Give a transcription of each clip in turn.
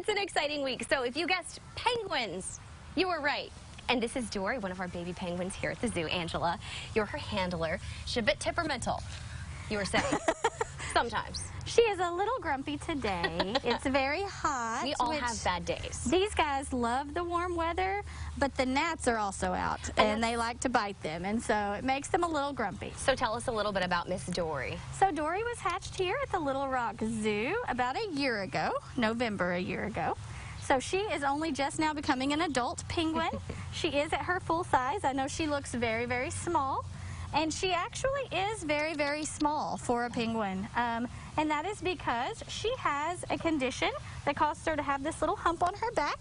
It's an exciting week. So if you guessed penguins, you were right. And this is Dory, one of our baby penguins here at the zoo. Angela, you're her handler. She's a bit temperamental, you were saying. Sometimes. She is a little grumpy today. It's very hot. We all have bad days. These guys love the warm weather, but the gnats are also out, and they like to bite them, and so it makes them a little grumpy. So tell us a little bit about Miss Dory. So Dory was hatched here at the Little Rock Zoo about a year ago, November a year ago. So she is only just now becoming an adult penguin. She is at her full size. I know she looks very, very small. And she actually is very, very small for a penguin. And that is because she has a condition that causes her to have this little hump on her back.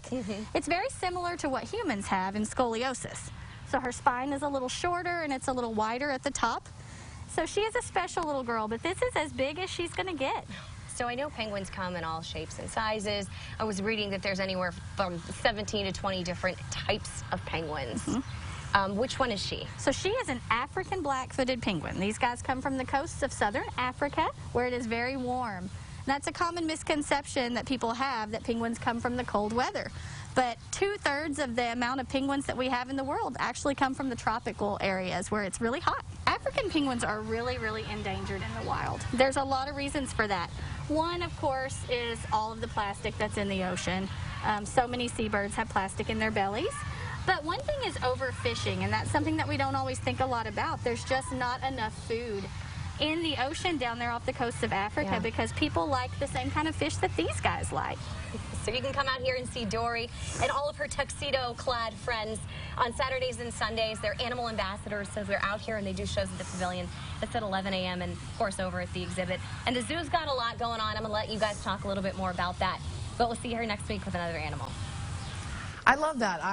It's very similar to what humans have in scoliosis. So her spine is a little shorter and it's a little wider at the top. So she is a special little girl, but this is as big as she's going to get. So I know penguins come in all shapes and sizes. I was reading that there's anywhere from 17 to 20 different types of penguins. Which one is she? So she is an African black-footed penguin. These guys come from the coasts of southern Africa, where it is very warm. And that's a common misconception that people have, that penguins come from the cold weather. But 2/3 of the amount of penguins that we have in the world actually come from the tropical areas where it's really hot. African penguins are really, really endangered in the wild. There's a lot of reasons for that. One, of course, is all of the plastic that's in the ocean. So many seabirds have plastic in their bellies. But one thing is overfishing, and that's something that we don't always think a lot about. There's just not enough food in the ocean down there off the coast of Africa because people like the same kind of fish that these guys like. So you can come out here and see Dory and all of her tuxedo-clad friends on Saturdays and Sundays. They're animal ambassadors, so they're out here and they do shows at the pavilion. It's at 11 a.m. and, of course, over at the exhibit. And the zoo's got a lot going on. I'm going to let you guys talk a little bit more about that. But we'll see you here next week with another animal. I love that.